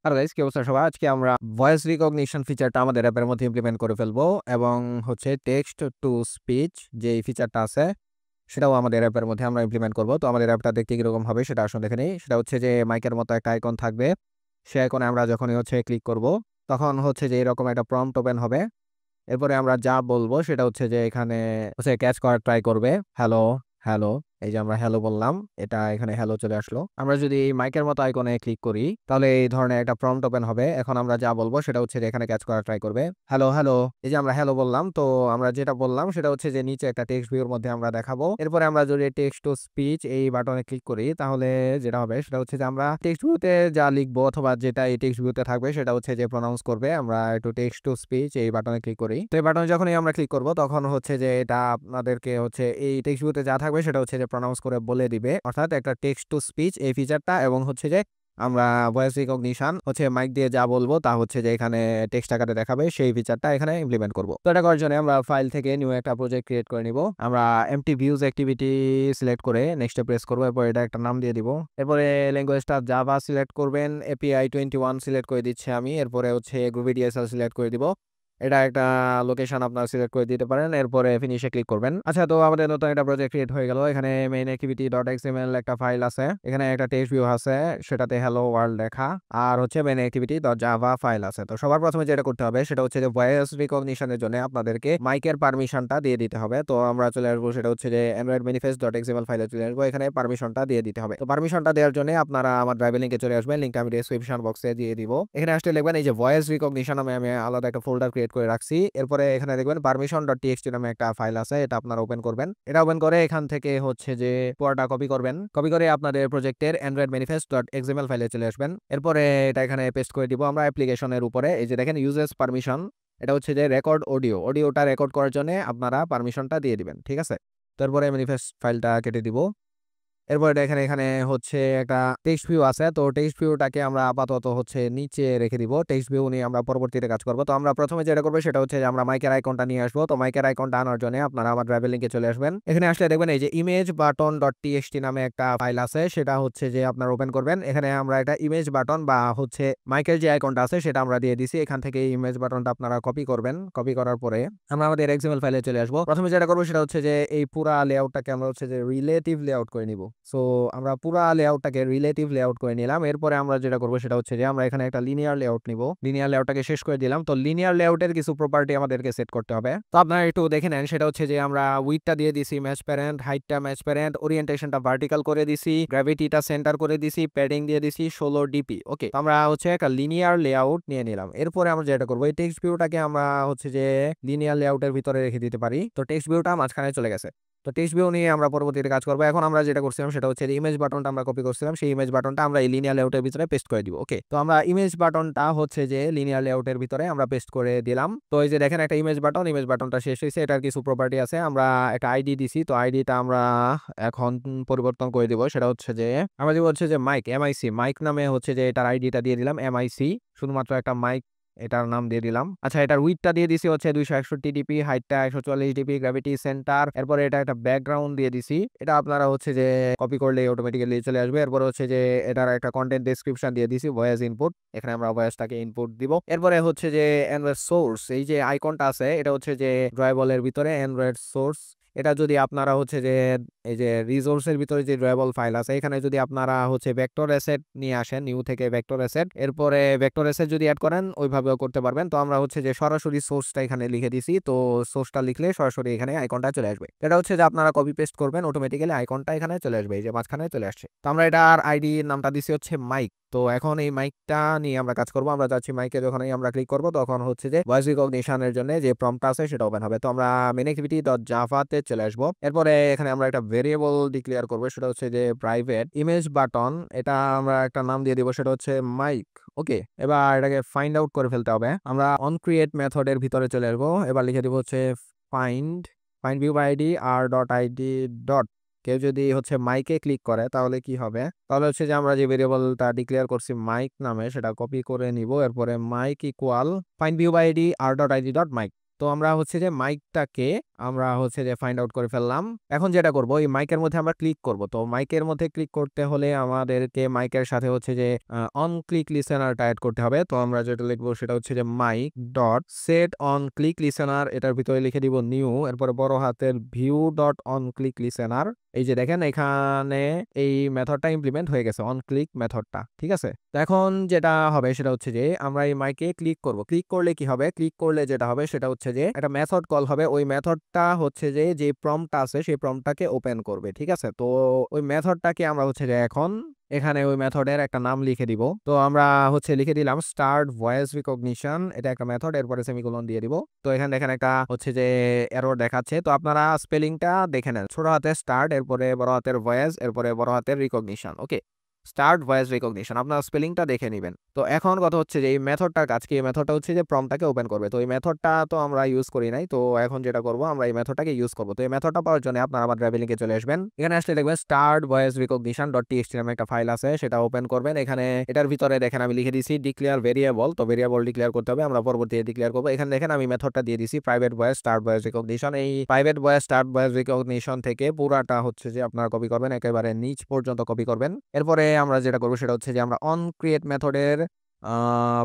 Hello guys, কি অবস্থা সবার? আজকে আমরা ভয়েস রিকগনিশন ফিচারটা আমাদের অ্যাপের মধ্যে ইমপ্লিমেন্ট করে ফেলবো এবং হচ্ছে টেক্সট টু স্পিচ যে ফিচারটা আছে সেটাও আমাদের অ্যাপের মধ্যে আমরা ইমপ্লিমেন্ট করব। তো আমাদের অ্যাপটা দেখতে কিরকম হবে সেটা আসলে দেখে নেই। সেটা হচ্ছে যে মাইকের মতো একটা আইকন থাকবে, সে আইকনে আমরা যখনই হচ্ছে ক্লিক করব তখন হচ্ছে যে এরকম একটা প্রম্পট ওপেন হবে। এরপরে আমরা যা বলবো সেটা হচ্ছে যে এখানে হচ্ছে ক্যাচ করার ট্রাই করবে। Hello, hello. এই যে আমরা হ্যালো বললাম, এটা এখানে হ্যালো চলে আসলো। আমরা যদি এই মাইকের মতো আইকনে ক্লিক করি তাহলে এই ধরনের একটা প্রম্পট ওপেন হবে। এখন আমরা যা বলবো সেটা হচ্ছে যে এখানে ক্যাচ করার ট্রাই করবে। Hello, hello. এই যে আমরা হ্যালো বললাম, তো আমরা যেটা বললাম সেটা হচ্ছে যে নিচে একটা টেক্সট ভিউর মধ্যে আমরা দেখাবো। এরপরে আমরা যদি টেক্সট টু স্পিচ এই বাটনে ক্লিক করি তাহলে যেটা হবে সেটা হচ্ছে যে আমরা টেক্সট ভিউতে যা লিখবো অথবা যেটা এই টেক্সট ভিউতে থাকবে সেটা হচ্ছে যে প্রনাউন্স করবে। আমরা একটু টেক্সট টু স্পিচ এই বাটনে ক্লিক করি। তো এই বাটনে যখনই আমরা ক্লিক করব তখন হচ্ছে যে এটা আপনাদেরকে হচ্ছে এই টেক্সট ভিউতে যা থাকবে সেটা হচ্ছে যে প্রনাউন্স করে বলে দিবে, অর্থাৎ একটা টেক্সট টু স্পিচ এই ফিচারটা। এবং হচ্ছে যে আমরা ভয়েস রিকগনিশন হচ্ছে মাইক দিয়ে যা বলবো তা হচ্ছে যে এখানে টেক্সট আকারে দেখাবে, সেই ফিচারটা এখানে ইমপ্লিমেন্ট করব। তো এটা করার জন্য আমরা ফাইল থেকে নিউ একটা প্রজেক্ট ক্রিয়েট করে নিব। আমরা এমটি ভিউজ অ্যাক্টিভিটি সিলেক্ট করে নেক্সটে প্রেস করব। এরপর এটা একটা নাম দিয়ে দিব। এরপরে ল্যাঙ্গুয়েজটা জাভা সিলেক্ট করবেন, এপিআই 21 সিলেক্ট করে দিচ্ছি আমি। এরপরে হচ্ছে গ্রুপি ডিএসএল সিলেক্ট করে দিব। এটা একটা লোকেশন আপনারা সিলেক্ট করে দিতে পারেন। এরপরে ফিনিশে ক্লিক করবেন। আচ্ছা, তো আমাদের নতুন একটা প্রজেক্ট ক্রিয়েট হয়ে গেল। এখানে মেইন অ্যাক্টিভিটি ডট এক্সএমএল একটা ফাইল আছে, এখানে একটা টেক্সট ভিউ আছে, সেটাতে হ্যালো ওয়ার্ল্ড লেখা, আর হচ্ছে main activity dot Java file আছে। তো সবার প্রথমে যেটা করতে হবে সেটা হচ্ছে যে ভয়েস রিকগনিশনের জন্য আপনাদেরকে মাইকের পারমিশনটা দিয়ে দিতে হবে। তো আমরা চলে আসবো, সেটা হচ্ছে যে অ্যান্ড্রয়েড ম্যানিফেস্ট ডট এক্সএমএল ফাইলে চলে আসবো। এখানে পারমিশনটা দিয়ে দিতে হবে। তো পারমিশনটা দেওয়ার জন্য আপনারা আমার ড্রাইভ লিংকে চলে আসবেন, লিংকটা আমি ডেসক্রিপশন বক্সে দিয়ে দিব। এখানে আসলে লিখবেন এই যে ভয়েস রিকগনিশন, আমি আলাদা একটা ফোল্ডার ক্রিয়েট করে রাখছি। এরপরে এখানে দেখবেন পারমিশন ডট টিএক্সটি নামে একটা ফাইল আছে, এটা আপনারা ওপেন করবেন। এটা ওপেন করে এখান থেকে হচ্ছে যে পুরোটা কপি করবেন। কপি করে আপনাদের প্রজেক্টের অ্যান্ড্রয়েড ম্যানিফেস্ট ডট এক্সএমএল ফাইলে চলে আসবেন। এরপরে এটা এখানে পেস্ট করে দিব আমরা অ্যাপ্লিকেশনের উপরে। এই যে দেখেন ইউজেস পারমিশন, এটা হচ্ছে যে রেকর্ড অডিওটা রেকর্ড করার জন্য আপনারা পারমিশনটা দিয়ে দিবেন, ঠিক আছে? তারপরে ম্যানিফেস্ট ফাইলটা কেটে দিব। এরপর এখানে এখানে হচ্ছে একটা টেক্সট ভিউ আছে, তো টেক্সট ভিউটাকে আমরা আপাতত হচ্ছে নিচে রেখে দিব। টেক্সট ভিউ নিয়ে আমরা পরবর্তীতে কাজ করব। তো আমরা প্রথমে যেটা করবো সেটা হচ্ছে যে আমরা মাইকের আইকনটা নিয়ে আসবো। তো মাইকের আইকনটা আনার জন্য আপনারা আমার ড্রাইভ লিংকে চলে আসবেন। এখানে আসলে দেখবেন এই যে ইমেজ বাটন ডট টিএক্সটি নামে একটা ফাইল আছে, সেটা হচ্ছে যে আপনারা ওপেন করবেন। এখানে আমরা একটা ইমেজ বাটন বা হচ্ছে মাইকের যে আইকনটা আছে সেটা আমরা দিয়ে দিছি। এখান থেকে এই ইমেজ বাটনটা আপনারা কপি করবেন। কপি করার পরে আমরা আমাদের এক্সএমএল ফাইলে চলে আসবো। প্রথমে যেটা করবো সেটা হচ্ছে যে এই পুরা লেআউটটাকে আমরা হচ্ছে যে রিলেটিভ লেআউট করে নিব। সো আমরা পুরা লেআউটটাকে রিলেটিভ লেআউট করে নিলাম। এরপরে আমরা যেটা করবো সেটা হচ্ছে যে আমরা এখানে একটা লিনিয়ার লেআউট নিব। লিনিয়ার লেআউটটাকে শেষ করে দিলাম। তো লিনিয়ার লেআউটের কিছু প্রপার্টি আমাদেরকে সেট করতে হবে। তো আপনারা একটু দেখে নেন, সেটা হচ্ছে যে আমরা উইডথটা দিয়ে দিছি ম্যাচ প্যারেন্ট, হাইটটা ম্যাচ প্যারেন্ট, ওরিয়েন্টেশনটা ভার্টিক্যাল করে দিছি, গ্র্যাভিটিটা সেন্টার করে দিছি, প্যাডিং দিয়ে দিছি 16 ডিপি। ওকে, তো আমরা হচ্ছে একটা লিনিয়ার লেআউট নিয়ে নিলাম। এরপরে আমরা যেটা করবো এই টেক্সট ভিউটাকে আমরা হচ্ছে যে লিনিয়ার লেআউটের ভিতরে রেখে দিতে পারি। তো টেক্সট ভিউটা মাঝখানে চলে গেছে। তো টেক্সট ভিউ নিয়ে আমরা পরবর্তীতে কাজ করবো। এখন আমরা যেটা করছিলাম সেটা হচ্ছে ইমেজ বাটনটা আমরা কপি করছিলাম, সেই ইমেজ বাটনটা আমরা এই লিনিয়ার লেআউটের ভিতরে পেস্ট করে দিব। ওকে, তো আমরা ইমেজ বাটনটা হচ্ছে যে লিনিয়ার লেআউটের ভিতরে আমরা পেস্ট করে দিলাম। তো এই যে দেখেন একটা ইমেজ বাটনটা শেষ হয়েছে, এটার কিছু প্রপার্টি আছে। আমরা একটা আইডি দিছি, তো আইডিটা আমরা এখন পরিবর্তন করে দিব। সেটা হচ্ছে যে আমরা দিব হচ্ছে যে মাইক, এমআইসি মাইক নামে হচ্ছে যে এটার আইডিটা দিয়ে দিলাম এমআইসি, শুধুমাত্র একটা মাইক এটার নাম দিয়ে দিলাম। আচ্ছা, এটার উইডথটা দিয়ে দিছি হচ্ছে 261 ডিপি, হাইটটা 144 ডিপি, গ্র্যাভিটি সেন্টার। এরপরে এটা একটা ব্যাকগ্রাউন্ড দিয়ে দিছি, এটা আপনারা হচ্ছে যে কপি করলে অটোমেটিক্যালি চলে আসবে। এরপর হচ্ছে যে এটার একটা কন্টেন্ট ডেসক্রিপশন দিয়ে দিছি, ভয়েস ইনপুট, এখানে আমরা ভয়েসটাকে ইনপুট দিব। এরপরে হচ্ছে যে অ্যান্ড্রয়েড সোর্স, এই যে আইকনটা আছে এটা হচ্ছে যে ড্রয়েবলের ভিতরে অ্যান্ড্রয়েড সোর্স। এটা যদি আপনারা হচ্ছে যে এই যে রিসোর্সের ভিতরে যে ড্রয়েবল ফাইল আছে এখানে যদি আপনারা হচ্ছে ভেক্টর অ্যাসেট নিয়ে আসেন, নিউ থেকে ভেক্টর অ্যাসেট, এরপরে ভেক্টর অ্যাসেট যদি অ্যাড করেন ওইভাবেও করতে পারবেন। তো আমরা হচ্ছে যে সরাসরি সোর্সটা এখানে লিখে দিছি। তো সোর্সটা লিখলে সরাসরি এখানে আইকনটা চলে আসবে। এটা হচ্ছে যে আপনারা কপি পেস্ট করবেন, অটোমেটিক্যালি আইকনটা এখানে চলে আসবে, এই যে মাঝখানে চলে আসছে। তো আমরা এটার আইডি নামটা দিছি হচ্ছে মাইক। তো এখন এই মাইকটা নিয়ে আমরা কাজ করব। আমরা যাচ্ছি মাইকে, যখনই আমরা ক্লিক করব তখন হচ্ছে যে ভয়েস রিকগনিশনের জন্য যে প্রম্পটটা আছে সেটা ওপেন হবে। তো আমরা মেইন অ্যাক্টিভিটি ডট জাভাতে চলে আসবো। এরপরে এখানে আমরা একটা ভেরিয়েবল ডিক্লেয়ার করব, সেটা হচ্ছে যে প্রাইভেট ইমেজ বাটন, এটা আমরা একটা নাম দিয়ে দিব, সেটা হচ্ছে মাইক। ওকে, এবার এটাকে ফাইন্ড আউট করে ফেলতে হবে। আমরা অন ক্রিয়েট মেথডের ভিতরে চলে আসবো। এবার লিখে দিব হচ্ছে find find view by ID R dot ID dot, কেউ যদি হচ্ছে মাইকে ক্লিক করে তাহলে কি হবে, তাহলে হচ্ছে যে আমরা যে ভেরিয়েবলটা ডিক্লেয়ার করছি মাইক নামে সেটা কপি করে নিব। এরপরে mic equal find view by ID R dot ID dot mic. তো আমরা হচ্ছে যে মাইকটাকে আমরা হচ্ছে যে ফাইন্ড আউট করে ফেললাম। এখন যেটা করব এই মাইকের মধ্যে আমরা ক্লিক করব। তো মাইকের মধ্যে ক্লিক করতে হলে আমাদেরকে মাইকের সাথে হচ্ছে যে অন ক্লিক লিসেনারটা এড করতে হবে। তো আমরা যেটা লিখবো সেটা হচ্ছে যে mic dot set on click listener, এটার ভিতরে লিখে দিব নিউ, এরপরে বড় হাতের view dot on click listener. এই যে দেখেন এখানে এই মেথডটা ইমপ্লিমেন্ট হয়ে গেছে, অন ক্লিক মেথডটা। ঠিক আছে, তো এখন যেটা হবে সেটা হচ্ছে যে আমরা এই মাইকে ক্লিক করব। ক্লিক করলে কি হবে, ক্লিক করলে যেটা হবে সেটা হচ্ছে যে একটা মেথড কল হবে। ওই মেথডটা হচ্ছে যে প্রম্পটটা আছে সেই প্রম্পটটাকে ওপেন করবে। ঠিক আছে, তো ওই মেথডটাকে আমরা হচ্ছে যে এখন এখানে ওই মেথডের একটা নাম লিখে দিব। তো আমরা হচ্ছে লিখে দিলাম স্টার্ট ভয়েস রিকগনিশন, এটা একটা মেথড, এরপরে সেমিকোলন দিয়ে দিব। তো এখানে দেখেন একটা হচ্ছে যে এরর দেখাচ্ছে। তো আপনারা স্পেলিংটা দেখে নেন, ছোট হাতে স্টার্ট, এরপরে বড় হাতের ভয়েস, এরপরে বড় হাতের রিকগনিশন। ওকে, স্টার্ট ভয়েস রিকগনিশন, আপনারা স্পেলিংটা দেখে নেবেন। তো এখন কথা হচ্ছে যে এই মেথডটার কাজ কি, এই মেথডটা হচ্ছে যে প্রম্পটটাকে ওপেন করবে। তো এই মেথডটা তো আমরা ইউজ করি নাই, তো এখন যেটা করব আমরা এই মেথডটাকে ইউজ করব। তো এই মেথডটা পাওয়ার জন্য আপনারা আবার ড্রাইভ লিঙ্কে চলে আসবেন। এখানে আসলে দেখবেন start voice recognition dot TXT নামে একটা ফাইল আছে, সেটা ওপেন করবেন। এখানে এটার ভিতরে দেখেন আমি লিখে দিয়েছি ডিক্লেয়ার ভেরিয়েবল। তো ভেরিয়েবল ডিক্লেয়ার করতে হবে, আমরা পরবর্তীতে ডিক্লেয়ার করব। এখানে দেখেন আমি মেথডটা দিয়ে দিয়েছি private voice start voice recognition. এই private voice start voice recognition থেকে পুরাটা হচ্ছে যে আপনারা কপি করবেন, একেবারে নিচ পর্যন্ত কপি করবেন। এরপরে আমরা যেটা করবো সেটা হচ্ছে যে আমরা অন ক্রিয়েট মেথডের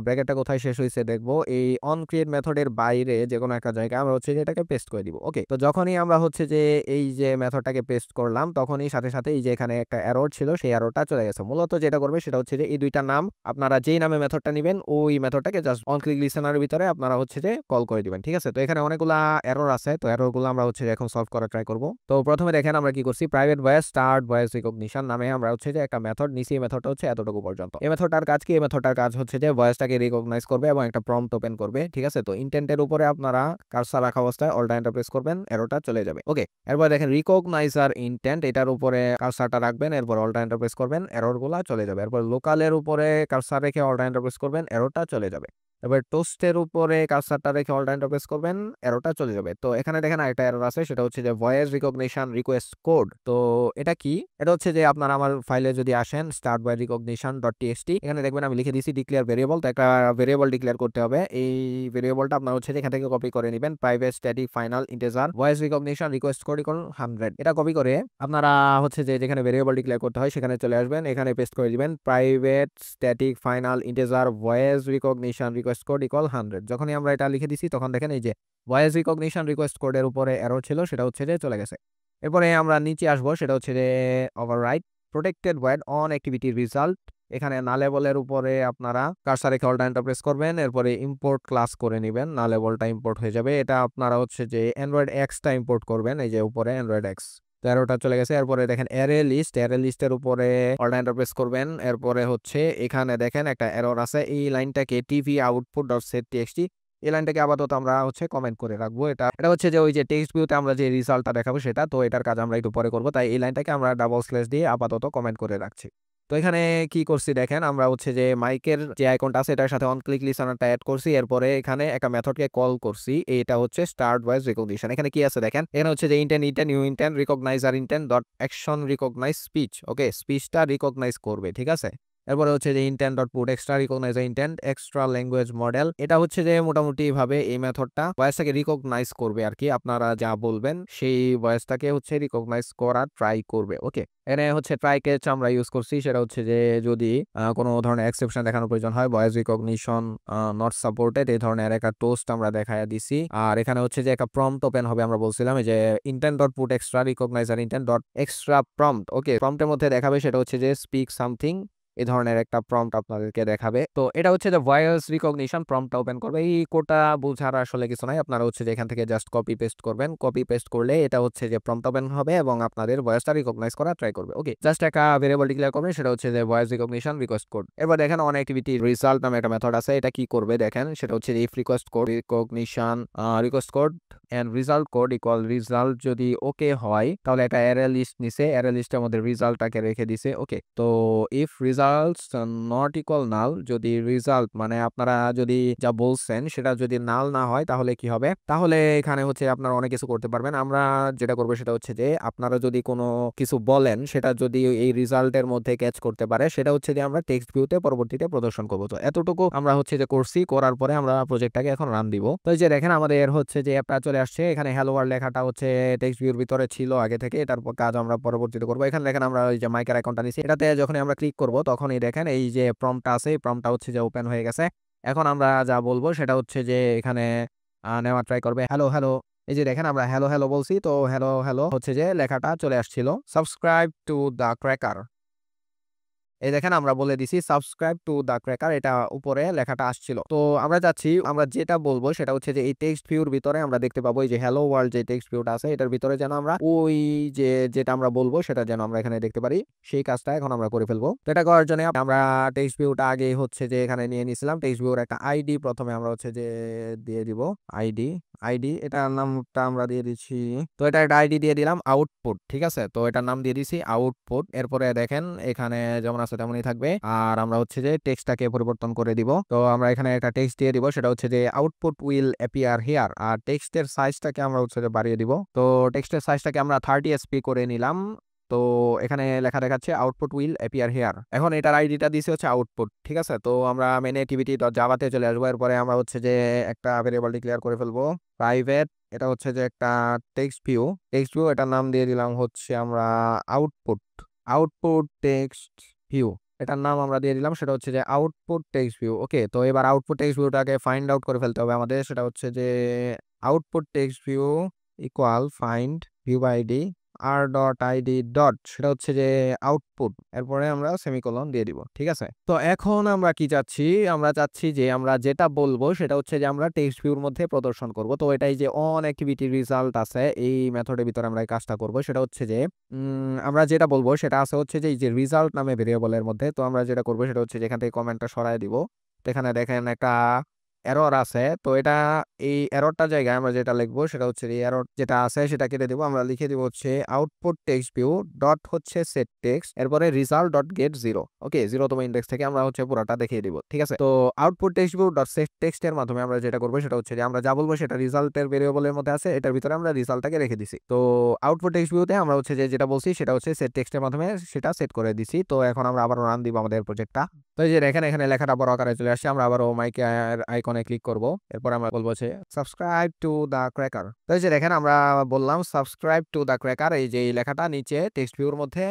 ব্র্যাকেটটা কোথায় শেষ হয়েছে দেখবো, এই অন ক্রিয়েট মেথডের বাইরে যে কোনো একটা জায়গায় আমরা হচ্ছে যে এটাকে পেস্ট করে দিব। ওকে, তো যখনই আমরা হচ্ছে যে এই যে মেথডটাকে পেস্ট করলাম তখনই সাথে সাথে এই যে এখানে একটা এরর ছিল সেই এররটা চলে গেছে। মূলত যেটা করবে সেটা হচ্ছে যে এই দুইটা নাম আপনারা যেই নামে মেথডটা নেবেন ওই মেথডটাকে জাস্ট অন ক্লিক লিসেনারের ভিতরে আপনারা হচ্ছে যে কল করে দিবেন। ঠিক আছে, তো এখানে অনেকগুলা এরর আছে, তো এররগুলো আমরা হচ্ছে যে এখন সলভ করার ট্রাই করব। তো প্রথমে দেখেন আমরা কি করছি, private voice start voice recognition নামে আমরা হচ্ছে যে একটা মেথড নিছি। এই মেথডটা হচ্ছে এতটুকু পর্যন্ত। এই মেথডটার কাজ কি, এই মেথডটার কাজ হচ্ছে যে ভয়েসটাকে রিকগনাইজ করবে এবং একটা প্রম্পট ওপেন করবে। ঠিক আছে, তো ইন্টেন্টের উপরে আপনারা কার্সর রাখা অবস্থায় অল্টার এন্টার প্রেস করবেন, এররটা চলে যাবে। ওকে, এরপর দেখেন রিকগনাইজার ইন্টেন্ট, এটার উপরে কার্সরটা রাখবেন, এরপর অল্টার এন্টার প্রেস করবেন, এররগুলা চলে যাবে। এরপর লোকালের উপরে কার্সর রেখে অল্টার এন্টার প্রেস করবেন, এররটা চলে যাবে। এবার টোস্টের উপরে কার্সরটা রেখে অল্টার এন্টার প্রেস করবেন, এররটা চলে যাবে। তো এখানে দেখেন আরেকটা এরর আছে, সেটা হচ্ছে যে ভয়েস রিকগনিশন রিকোয়েস্ট কোড। তো এটা কি, এটা হচ্ছে যে আপনারা আমার ফাইলে যদি আসেন start by recognition dot TXT, এখানে দেখবেন আমি লিখে দিয়েছি ডিক্লেয়ার ভেরিয়েবল। তো একটা ভেরিয়েবল ডিক্লেয়ার করতে হবে। এই ভেরিয়েবলটা আপনার হচ্ছে এখান থেকে কপি করে নেবেন, private static final integer voice recognition request code equal 100। এটা কপি করে আপনারা হচ্ছে যে যেখানে ভেরিয়েবল ডিক্লেয়ার করতে হয় সেখানে চলে আসবেন, এখানে পেস্ট করে দিবেন private static final integer voice recognition request code equal 100। যখনই আমরা এটা লিখে দিছি তখন দেখেন এই যে ভয়েস রিকগনিশন রিকোয়েস্ট কোডের উপরে এরর ছিল সেটা হচ্ছে যে চলে গেছে। এরপরে আমরা নিচে আসবো, সেটা হচ্ছে যে overwrite protected ওয়েড on activity result. এখানে নালেবলের উপরে আপনারা কার্সর রেখে অল্টার এন্টার প্রেস করবেন, এরপরে ইম্পোর্ট ক্লাস করে নেবেন, নালেবলটা ইম্পোর্ট হয়ে যাবে। এটা আপনারা হচ্ছে যে অ্যান্ড্রয়েড এক্সটা ইম্পোর্ট করবেন, এই যে উপরে অ্যান্ড্রয়েড এক্স। 13টা চলে গেছে। এরপরে দেখেন অ্যারে লিস্ট, অ্যারে লিস্টের উপরে অল্টার এন্টার প্রেস করবেন। এরপরে হচ্ছে এখানে দেখেন একটা এরর আছে, এই লাইনটাকে TV output dot set TXT, এই লাইনটাকে আপাতত আমরা হচ্ছে কমেন্ট করে রাখবো। এটা হচ্ছে যে ওই যে টেক্সট ভিউতে আমরা যে রেজাল্টটা দেখাবো সেটা, তো এটার কাজ আমরা একটু পরে করব, তাই এই লাইনটাকে আমরা ডাবল স্ল্যাশ দিয়ে আপাতত কমেন্ট করে রাখছি। তো এখানে কি করছি দেখেন, আমরা হচ্ছে যে মাইকের যে আইকনটা আছে এটার সাথে অন ক্লিক লিসেনারটা অ্যাড করছি, এরপরে এখানে একটা মেথডকে কল করছি, এটা হচ্ছে স্টার্ট ভয়েস রিকগনিশন। এখানে কি আছে দেখেন, এখানে হচ্ছে যে intent new intent recognizer intent dot action recognize speech. Okay, স্পিচটা রিকগনাইজ করবে। ঠিক আছে, এরপরে হচ্ছে যে intent dot put extra recognize intent extra language model. এটা হচ্ছে যে মোটামুটি ভাবে এই মেথডটা ভয়েসটাকে রিকগনাইজ করবে আর কি, আপনারা যা বলবেন সেই ভয়েসটাকে হচ্ছে রিকগনাইজ করার ট্রাই করবে। ওকে, এখানে হচ্ছে ট্রাই ক্যাচ আমরা ইউজ করছি, সেটা হচ্ছে যে যদি কোনো ধরনের এক্সেপশন দেখানোর প্রয়োজন হয়, ভয়েস রিকগনিশন নট সাপোর্টেড এই ধরনের একটা টোস্ট আমরা দেখায়া দিছি। আর এখানে হচ্ছে যে একটা প্রম্পট ওপেন হবে, আমরা বলছিলাম যে intent dot put extra recognizer intent dot extra prompt. Okay, প্রম্পটের মধ্যে দেখাবে সেটা হচ্ছে যে স্পিক সামথিং, এই ধরনের একটা প্রম্পট আপনাদেরকে দেখাবে। তো এটা হচ্ছে যে ভয়েস রিকগনিশন প্রম্পটটা ওপেন করবে। এই কোডটা বোঝার আসলে কিছু নাই, আপনারা হচ্ছে যে এখান থেকে জাস্ট কপি পেস্ট করবেন, কপি পেস্ট করলে এটা হচ্ছে যে প্রম্পট ওপেন হবে এবং আপনাদের ভয়েসটা রিকগনাইজ করা ট্রাই করবে। ওকে, জাস্ট একটা ভেরিয়েবল ডিক্লেয়ার করবেন, সেটা হচ্ছে যে ভয়েস রিকগনিশন রিকোয়েস্ট কোড। এরপর দেখেন অন অ্যাক্টিভিটি রেজাল্ট নামে একটা মেথড আছে, এটা কি করবে দেখেন, সেটা হচ্ছে if request code recognition request code end result code equal result যদি ওকে হয় তাহলে একটা অ্যারে লিস্ট নিছে, অ্যারে লিস্টের মধ্যে রেজাল্টটাকে রেখে দিছে। ওকে, তো if result results not equal null, যদি রেজাল্ট মানে আপনারা যদি যা বলছেন সেটা যদি নাল না হয় তাহলে কি হবে, তাহলে এখানে হচ্ছে আপনারা অনেক কিছু করতে পারবেন। আমরা যেটা করবো সেটা হচ্ছে যে আপনারা যদি কোনো কিছু বলেন সেটা যদি এই রেজাল্টের মধ্যে ক্যাচ করতে পারে, সেটা হচ্ছে যে আমরা টেক্সট ভিউতে পরবর্তীতে প্রদর্শন করবো। তো এতটুকু আমরা হচ্ছে যে করছি, করার পরে আমরা প্রজেক্টটাকে এখন রান দিব। তো এই যে দেখেন আমাদের হচ্ছে যে অ্যাপটা চলে আসছে, এখানে হ্যালো ওয়ার্ল্ড লেখাটা হচ্ছে টেক্সট ভিউর ভিতরে ছিল আগে থেকে, এটার কাজ আমরা পরবর্তীতে করবো। এখানে দেখেন আমরা ওই যে মাইকের আইকনটা নিছি, এটাতে যখন আমরা ক্লিক করব তখনই দেখেন এই যে প্রম্পটটা আছে, এই প্রম্পটটা হচ্ছে যে ওপেন হয়ে গেছে। এখন আমরা যা বলবো সেটা হচ্ছে যে এখানে নেওয়া ট্রাই করবে হ্যালো হ্যালো। এই যে দেখেন আমরা হ্যালো হ্যালো বলছি, তো হ্যালো হ্যালো হচ্ছে যে লেখাটা চলে আসছিল। সাবস্ক্রাইব টু দ্য ক্র্যাকার, এই দেখেন আমরা বলে দিছি সাবস্ক্রাইব টু দ্য ক্র্যাকার, এটা উপরে লেখাটা আসছিল। তো আমরা যাচ্ছি, আমরা যেটা বলবো সেটা হচ্ছে যে এই টেক্সট ভিউর ভিতরে আমরা দেখতে পাবো এই যে হ্যালো ওয়ার্ল্ড যে টেক্সট ভিউটা আছে, এটার ভিতরে যেন আমরা ওই যে যেটা আমরা বলবো সেটা যেন আমরা এখানে দেখতে পারি, সেই কাজটা এখন আমরা করে ফেলবো। তো এটা করার জন্য আমরা টেক্সট ভিউটা আগে হচ্ছে যে এখানে নিয়ে নিছিলাম, টেক্সট ভিউর একটা আইডি প্রথমে আমরা হচ্ছে যে দিয়ে দিব। আইডি আইডি এটার নামটা আমরা দিয়ে দিচ্ছি, তো এটা একটা আইডি দিয়ে দিলাম আউটপুট, ঠিক আছে। তো এটার নাম দিয়ে দিছি আউটপুট। এরপরে দেখেন এখানে যেমন আছে তেমনই থাকবে, আর আমরা হচ্ছে যে টেক্সটটাকে পরিবর্তন করে দিব। তো আমরা এখানে একটা টেক্সট দিয়ে দিব, সেটা হচ্ছে যে আউটপুট উইল অ্যাপিয়ার হিয়ার। আর টেক্সটের সাইজটাকে আমরা হচ্ছে যে বাড়িয়ে দিব। তো টেক্সটের সাইজটাকে আমরা 30 SP করে নিলাম। তো এখানে লেখা দেখাচ্ছে আউটপুট উইল অ্যাপিয়ার হিয়ার। এখন এটার আইডিটা দিছে হচ্ছে আউটপুট, ঠিক আছে। তো আমরা মেন অ্যাক্টিভিটি জাভাতে চলে আসবো। এরপরে আমরা হচ্ছে যে একটা ভেরিয়েবল ডিক্লেয়ার করে ফেলবো প্রাইভেট, এটা হচ্ছে যে একটা টেক্সট ভিউ, এটার নাম দিয়ে দিলাম হচ্ছে আমরা আউটপুট, টেক্সট ভিউ, এটার নাম আমরা দিয়ে দিলাম সেটা হচ্ছে যে আউটপুট টেক্সট ভিউ। ওকে, তো এবার আউটপুট টেক্সট ভিউটাকে ফাইন্ড আউট করে ফেলতে হবে আমাদের, সেটা হচ্ছে যে output text view equal find view ID R dot ID dot, সেটা হচ্ছে যে আউটপুট, এরপরে আমরা সেমিকোলন দিয়ে দিব, ঠিক আছে। তো এখন আমরা কি চাচ্ছি, আমরা চাচ্ছি যে আমরা যেটা বলবো সেটা হচ্ছে যে আমরা টেক্সট ভিউর মধ্যে প্রদর্শন করব। তো এটাই যে অন অ্যাক্টিভিটি রেজাল্ট আছে, এই মেথডের ভিতরে আমরা এই কাজটা করব। সেটা হচ্ছে যে আমরা যেটা বলবো সেটা আছে হচ্ছে যে এই যে রেজাল্ট নামে ভেরিয়েবলের মধ্যে। তো আমরা যেটা করবো সেটা হচ্ছে যে এখান থেকে কমেন্টটা সরায় দিব। তো এখানে দেখেন একটা এরর আছে, তো এটা এই এররটা জায়গায় আমরা যেটা লিখবো সেটা হচ্ছে এই এরর যেটা আছে সেটা কেটে দেবো। আমরা লিখে দিব হচ্ছে আউটপুট টেক্সট ভিউ ডট হচ্ছে সেট টেক্সট, এরপরে রিজাল্ট ডট গেট 0। ওকে, 0তম ইন্ডেক্স থেকে আমরা হচ্ছে পুরোটা দেখিয়ে দিব, ঠিক আছে। তো output text view dot set text এর মাধ্যমে আমরা যেটা করবো সেটা হচ্ছে যে আমরা যা বলবো সেটা রিজাল্টের ভেরিয়েবলের মধ্যে আছে, এটার ভিতরে আমরা রিজাল্টটাকে রেখে দিছি। তো আউটপুট টেক্সট ভিউতে আমরা হচ্ছে যে যেটা বলছি সেটা হচ্ছে সেট টেক্সটের মাধ্যমে সেটা সেট করে দিছি। তো এখন আমরা আবার রান দিব আমাদের প্রজেক্টটা। তো এই যে দেখেন এখানে লেখাটা বড় আকারে চলে আসছে, আমরা আবারও মাইকের আইকনে ক্লিক করব। এরপর আমরা বলবো যে সাবস্ক্রাইব টু দ্য ক্র্যাকার। তো এই যে দেখেন আমরা বললাম সাবস্ক্রাইব টু দ্য ক্র্যাকার, এই যে এই লেখাটা নিচে টেক্সট ভিউর মধ্যে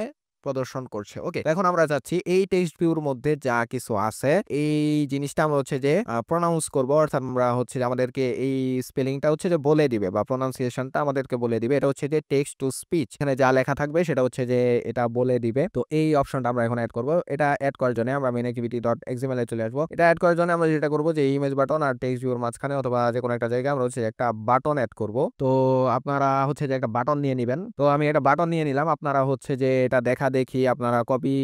প্রদর্শন করছে। ওকে, এখন আমরা যাচ্ছি এই টেক্সট ভিউর মধ্যে যা কিছু আছে এই জিনিসটা আমরা হচ্ছে যে প্রনাউন্স করব, অর্থাৎ আমরা হচ্ছে যে আমাদেরকে এই স্পেলিংটা হচ্ছে যে বলে দিবে বা প্রনাউন্সিয়েশনটা আমাদেরকে বলে দিবে। এটা হচ্ছে যে টেক্সট টু স্পিচ, এখানে যা লেখা থাকবে সেটা হচ্ছে যে এটা বলে দিবে। তো এই অপশনটা আমরা এখন অ্যাড করব। এটা অ্যাড করার জন্য আমরা মেন অ্যাক্টিভিটি ডট এক্সএমএল এ চলে আসবো। এটা অ্যাড করার জন্য আমরা যেটা করব যে ইমেজ বাটন আর টেক্সট ভিউর মাঝখানে অথবা যে কোনো একটা জায়গায় আমরা হচ্ছে একটা বাটন অ্যাড করব। তো আপনারা হচ্ছে যে একটা বাটন নিয়ে নেবেন। তো আমি একটা বাটন নিয়ে নিলাম, আপনারা হচ্ছে যে এটা দেখা দেখি আপনারা কপি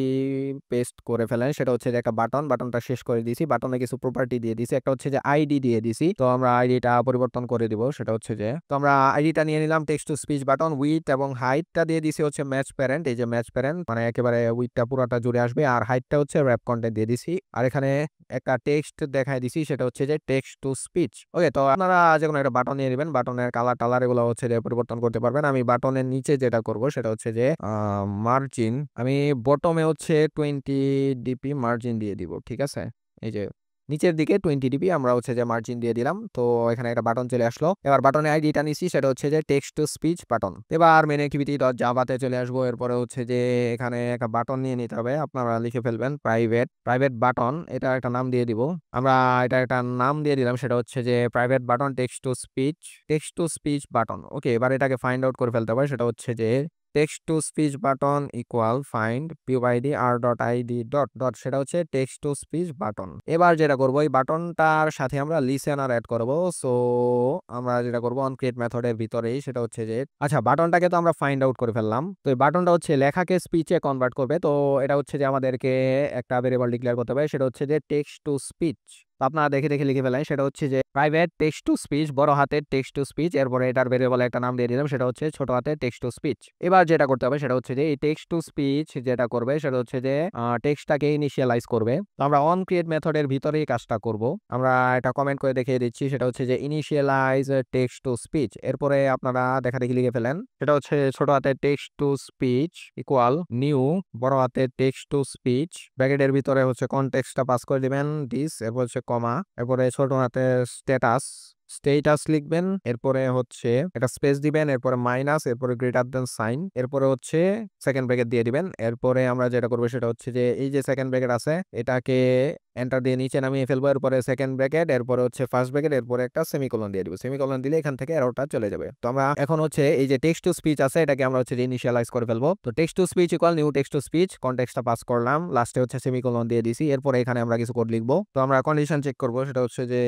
পেস্ট করে ফেলেন। সেটা হচ্ছে যে একটা বাটনটা শেষ করে দিয়েছি, বাটনে কিছু প্রপার্টি দিয়ে দিয়েছি, একটা হচ্ছে যে আইডি দিয়ে দিছি। তো আমরা আইডিটা পরিবর্তন করে দিব, সেটা হচ্ছে যে তো আমরা আইডিটা নিয়ে নিলাম text to speech button, with এবং হাইটটা দিয়ে দিছি হচ্ছে ম্যাচ প্যারেন্ট, এই যে ম্যাচ প্যারেন্ট মানে একেবারে উইথটা পুরোটা জুড়ে আসবে, আর হাইটটা হচ্ছে র‍্যাপ কন্টেন্ট দিয়ে দিছি। আর এখানে একটা টেক্সট দেখাই দিছি, সেটা হচ্ছে যে টেক্সট টু স্পিচ। ওকে, তো আপনারা যে কোনো একটা বাটন নিয়ে নেবেন, বাটনের কালার এগুলো হচ্ছে যে পরিবর্তন করতে পারবেন। আমি বাটনের নিচে যেটা করব সেটা হচ্ছে যে মার্জিন, আমি বটমে হচ্ছে 20 dp মার্জিন দিয়ে দিব, ঠিক আছে। এই যে নিচের দিকে 20 dp আমরা হচ্ছে যে মার্জিন দিয়ে দিলাম। তো এখানে একটা বাটন চলে আসলো। এবার বাটনের আইডিটা নিছি, সেটা হচ্ছে যে টেক্সট টু স্পিচ বাটন। এবার মেন অ্যাক্টিভিটি ডট জাভাতে চলে আসবো। এরপরে হচ্ছে যে এখানে একটা বাটন নিয়ে নিতে হবে, আপনারা লিখে ফেলবেন প্রাইভেট বাটন, এটা একটা নাম দিয়ে দিব। আমরা এটা একটা নাম দিয়ে দিলাম, সেটা হচ্ছে যে private button text to speech button. Okay, এবার এটাকে ফাইন্ড আউট করে ফেলতে হবে, সেটা হচ্ছে যে text to speech button equal find view ID R dot ID dot dot, সেটা হচ্ছে টেক্সট টু স্পিচ বাটন। এবার যেটা করবো এই বাটনটার সাথে আমরা লিসেনার অ্যাড করব। সো আমরা যেটা করবো অন ক্রিয়েট মেথডের ভিতরেই, সেটা হচ্ছে যে আচ্ছা বাটনটাকে তো আমরা ফাইন্ড আউট করে ফেললাম। তো এই বাটনটা হচ্ছে লেখাকে স্পিচে কনভার্ট করবে। তো এটা হচ্ছে যে আমাদেরকে একটা ভেরিয়েবল ডিক্লেয়ার করতে হবে, সেটা হচ্ছে যে টেক্সট টু স্পিচ। তো আপনারা দেখে দেখে লিখে ফেলেন। সেটা হচ্ছে যে প্রাইভেট টেক্সট টু স্পিচ, বড় হাতের টেক্সট টু স্পিচ, এরপরে এটার ভেরিয়েবল একটা নাম দিয়ে দিলাম, সেটা হচ্ছে ছোট হাতের টেক্সট টু স্পিচ। এবার যেটা করতে হবে সেটা হচ্ছে যে এই টেক্সট টু স্পিচ যেটা করবে সেটা হচ্ছে যে টেক্সটটাকে ইনিশিয়ালাইজ করবে। তো আমরা অন ক্রিয়েট মেথডের ভিতরেই কাজটা করব। আমরা এটা কমেন্ট করে দেখিয়ে দিচ্ছি, সেটা হচ্ছে যে ইনিশিয়ালাইজ টেক্সট টু স্পিচ। এরপরে আপনারা দেখা দেখি লিখে ফেলেন, সেটা হচ্ছে ছোট হাতের text to speech equal new বড় হাতের টেক্সট টু স্পিচ, ব্র্যাকেটের ভিতরে হচ্ছে কনটেক্সটটা পাস করে দিবেন দিস, এরপর হচ্ছে কমা, এরপরে ছোট হাতের স্টেটাস লিখবেন, এরপরে হচ্ছে এটা স্পেস দিবেন, এরপরে মাইনাস, এরপরে গ্রেটার দেন সাইন, এরপরে হচ্ছে সেকেন্ড ব্র্যাকেট দিয়ে দিবেন। এরপরে আমরা যেটা করবো সেটা হচ্ছে যে এই যে সেকেন্ড ব্র্যাকেট আছে এটাকে এন্টার দিয়ে নিচে নামিয়ে ফেলবো, এরপরে সেকেন্ড ব্র্যাকেট, এরপরে হচ্ছে ফার্স্ট ব্র্যাকেট, এরপরে একটা সেমিকোলন দিয়ে দিব। সেমিকোলন দিলে এখান থেকে এররটা চলে যাবে। তো আমরা এখন হচ্ছে এই যে টেক্সট টু স্পিচ আছে এটাকে আমরা হচ্ছে যে ইনিশিয়ালাইজ করে ফেলবো। তো text to speech equal new text to speech, কনটেক্সটটা পাস করলাম, লাস্টে হচ্ছে সেমিকোলন দিয়ে দিছি, এরপরে এখানে আমরা কিছু কোড লিখবো। তো আমরা কন্ডিশন চেক করবো, সেটা হচ্ছে যে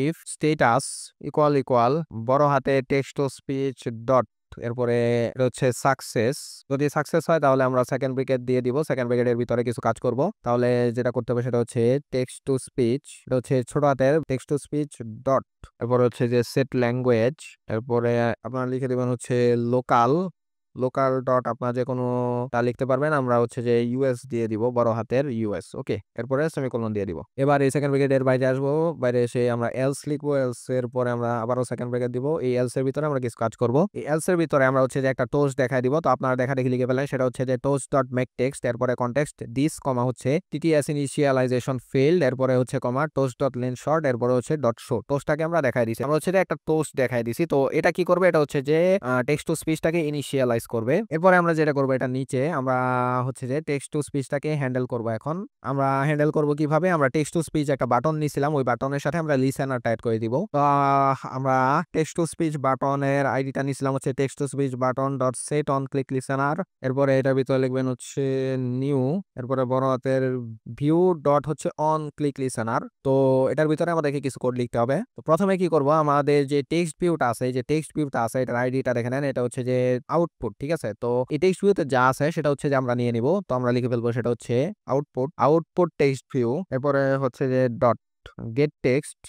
ইফ স্টেটাস ইকুয়াল বড় হাতে টেক্সট টু স্পিচ ডট, এরপরে এটা হচ্ছে সাকসেস, যদি সাকসেস হয় তাহলে আমরা সেকেন্ড ব্র্যাকেট দিয়ে দিব, সেকেন্ড ব্র্যাকেটের ভিতরে কিছু কাজ করব। তাহলে যেটা করতে হবে সেটা হচ্ছে টেক্সট টু স্পিচ, এটা হচ্ছে ছোট হাতের টেক্সট টু স্পিচ ডট, এরপরে হচ্ছে যে সেট ল্যাঙ্গুয়েজ, এরপরে আপনারা লিখে দিবেন হচ্ছে লোকাল লোকাল ডট, আপনারা যে কোনো তা লিখতে পারবেন, আমরা হচ্ছে যে ইউএস দিয়ে দিব, বড় হাতের ইউএস। ওকে, এরপরে সেমিকোলন দিয়ে দিব। এবার এই সেকেন্ড ব্র্যাকেটের বাইরে আসবো, বাইরে এসে আমরা এলস লিখবো, এলস এর পরে আমরা আবারও সেকেন্ড ব্র্যাকেট দিব। এই এলস এর ভিতরে আমরা কিছু কাজ করব। এই এলস এর ভিতরে আমরা হচ্ছে যে একটা টোস্ট দেখাই দিব। তো আপনারা দেখা দেখি লিখে ফেলেন, সেটা হচ্ছে যে টোস্ট ডট মেক টেক্সট, এরপরে কনটেক্সট দিস কমা হচ্ছে টিটিএস ইনিশিয়ালাইজেশন ফেইল্ড, এরপরে হচ্ছে কমা টোস্ট ডট লেন শর্ট, এরপরে হচ্ছে ডট শো। টোস্টটাকে আমরা দেখাই দিছি, আমরা হচ্ছে যে একটা টোস্ট দেখাই দিছি। তো এটা কি করবে, এটা হচ্ছে যে টেক্সট টু স্পিচটাকে ইনিশিয়ালাইজ করবে। এরপরে আমরা যেটা করবো, এটা নিচে আমরা হচ্ছে যে টেক্সট টু স্পিচটাকে হ্যান্ডেল করব। এখন আমরা হ্যান্ডেল করব কিভাবে, আমরা টেক্সট টু স্পিচ একটা বাটন নিছিলাম, ওই বাটনের সাথে আমরা লিসেনার টাইপ করে দিব। তো আমরা টেক্সট টু স্পিচ বাটনের আইডিটা নিছিলাম হচ্ছে text to speech button dot set on click listener, এরপরে এটার ভিতরে লিখবেন হচ্ছে নিউ, এরপরে বড় হাতের ভিউ ডট হচ্ছে অন ক্লিক লিসেনার। তো এটার ভিতরে আমাদেরকে কিছু কোড লিখতে হবে। তো প্রথমে কি করব, আমাদের যে টেক্সট ভিউটা আছে, এই যে টেক্সট ভিউটা আছে এটার আইডিটা দেখে নেন, এটা হচ্ছে যে আউটপুট, ঠিক আছে। তো এই টেক্সট ভিউতে যা আছে সেটা হচ্ছে যে আমরা নিয়ে নিব। তো আমরা লিখে ফেলবো সেটা হচ্ছে আউটপুট টেক্সট ভিউ, এরপরে হচ্ছে যে ডট গেট টেক্সট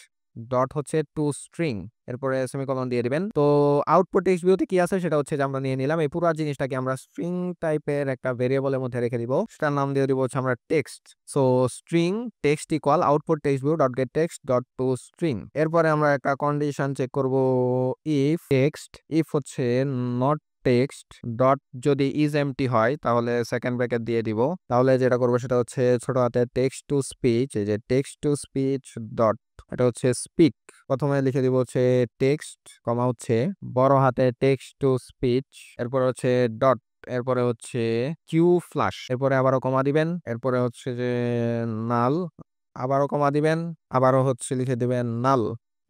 ডট হচ্ছে টু স্ট্রিং, এরপরে সেমিকোলন দিয়ে দিবেন। তো আউটপুট টেক্সট ভিউতে কি আছে সেটা হচ্ছে যে আমরা নিয়ে নিলাম। এই পুরো জিনিসটাকে আমরা স্ট্রিং টাইপের একটা ভেরিয়েবলের মধ্যে রেখে দিব, সেটার নাম দিয়ে দিব হচ্ছে আমরা text. So string text equal output text view dot gate text dot two string. এরপরে আমরা একটা কন্ডিশন চেক করব, ইফ হচ্ছে নট টেক্সট ডট যদি ইজ এমটি হয় তাহলে সেকেন্ড ব্র্যাকেট দিয়ে দিব। তাহলে যেটা করবো সেটা হচ্ছে ছোট হাতে টেক্সট টু স্পিচ, এই যে টেক্সট টু স্পিচ ডট, এটা হচ্ছে স্পিক, প্রথমে লিখে দিব হচ্ছে টেক্সট কমা হচ্ছে বড় হাতে টেক্সট টু স্পিচ, এরপরে হচ্ছে ডট, এরপরে হচ্ছে কিউ ফ্লাশ, এরপরে আবারও কমা দিবেন, এরপরে হচ্ছে যে নাল, আবারও কমা দিবেন, আবারও হচ্ছে লিখে দিবেন নাল,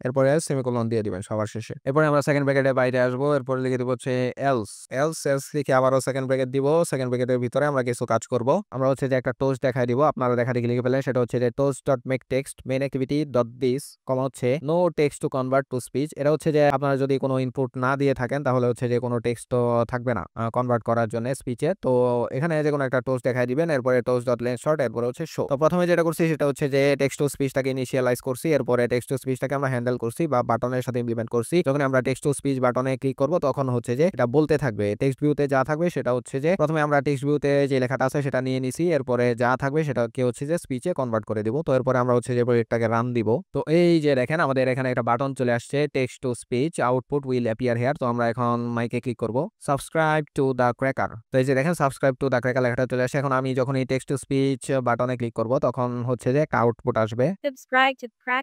এরপরে সেমিকোলন দিয়ে দিবেন সবার শেষে। এরপরে আমরা সেকেন্ড ব্র্যাকেটের বাইরে আসবো, এরপরে লিখে দিব হচ্ছে এলস লিখে আবারও সেকেন্ড ব্র্যাকেট দিব। সেকেন্ড ব্র্যাকেটের ভিতরে আমরা কিছু কাজ করব। আমরা হচ্ছে যে একটা টোস্ট দেখাই দিব, আপনারা দেখা দেখি লিখে ফেলেন, সেটা হচ্ছে যে toast dot make text main activity dot this comma হচ্ছে no text to convert to speech. এটা হচ্ছে যে আপনারা যদি কোনো ইনপুট না দিয়ে থাকেন তাহলে হচ্ছে যে কোনো টেক্সট তো থাকবে না কনভার্ট করার জন্য স্পিচে। তো এখানে যে কোনো একটা টোস্ট দেখাই দিবেন, এরপরে টোস্ট ডট লেন শর্ট, এরপরে হচ্ছে শো। তো প্রথমে যেটা করছি সেটা হচ্ছে যে টেক্সট টু স্পিচটাকে ইনিশিয়ালাইজ করছি, এরপরে টেক্সট টু স্পিচটাকে আমরা হ্যান্ডেল করছি বা বাটনের সাথে ইমপ্লিমেন্ট করছি। যখন আমরা টেক্সট টু স্পিচ বাটনে ক্লিক করব তখন হচ্ছে যে এটা বলতে থাকবে, টেক্সট ভিউতে যা থাকবে সেটা হচ্ছে যে প্রথমে আমরা টেক্সট ভিউতে যে লেখাটা আছে সেটা নিয়ে নিছি, এরপরে যা থাকবে সেটাকে হচ্ছে যে স্পিচে কনভার্ট করে দিব। তো এরপরে আমরা হচ্ছে যে প্রজেক্টটাকে রান দিব। তো এই যে দেখেন আমাদের এখানে একটা বাটন চলে আসছে, text to speech output will appear here. তো আমরা এখন মাইকে ক্লিক করব, সাবস্ক্রাইব টু দ্য ক্র্যাকার। তো এই যে দেখেন সাবস্ক্রাইব টু দ্য ক্র্যাকার লেখাটা চলে আসছে। এখন আমি যখন এই টেক্সট টু স্পিচ বাটনে ক্লিক করব তখন হচ্ছে যে একটা আউটপুট আসবে।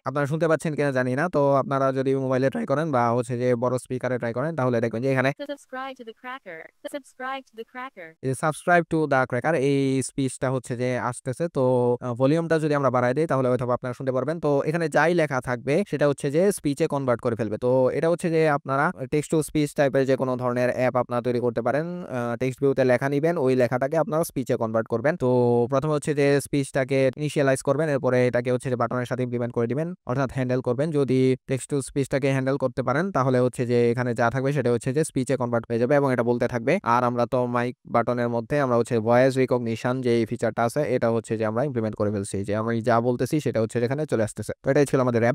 আপনারা শুনতে পাচ্ছেন কিনা জানি না। তো আপনারা যদি মোবাইলে ট্রাই করেন বা হচ্ছে যে বড় স্পিকারে ট্রাই করেন তাহলে দেখবেন যে এখানে সাবস্ক্রাইব টু দা ক্র্যাকার এই স্পিচটা হচ্ছে যে আসতেছে। তো ভলিউমটা যদি আমরা বাড়াই দিই তাহলে হয়তো আপনারা শুনতে পারবেন। তো এখানে যাই লেখা থাকবে সেটা হচ্ছে যে স্পিচে কনভার্ট করে ফেলবে। তো এটা হচ্ছে যে আপনারা টেক্সট টু স্পিচ টাইপের যে কোনো ধরনের অ্যাপ আপনারা তৈরি করতে পারেন। টেক্সট ভিউতে লেখা নিবেন, ওই লেখাটাকে আপনারা স্পিচে কনভার্ট করবেন। তো প্রথমে হচ্ছে যে স্পিচটাকে ইনিশিয়ালাইজ করবেন, এরপরে এটাকে হচ্ছে যে বাটনের সাথে ইমপ্লিমেন্ট করে দিবেন, অর্থাৎ হ্যান্ডেল করবেন। যদি টেক্সট টু স্পিচটাকে হ্যান্ডেল করতে পারেন তাহলে হচ্ছে যে এখানে যা থাকবে সেটা হচ্ছে যে স্পিচে কনভার্ট হয়ে যাবে এবং এটা বলতে থাকবে। আর আমরা তো মাইক বাটনের মধ্যে আমরা হচ্ছে ভয়েস রিকগনিশন যে ফিচারটা আছে এটা হচ্ছে যে আমরা ইমপ্লিমেন্ট করে ফেলছি, যে আমি যা বলতেছি সেটা হচ্ছে যেখানে চলে আসতেছে। তো এটাই ছিল আমাদের অ্যাপ।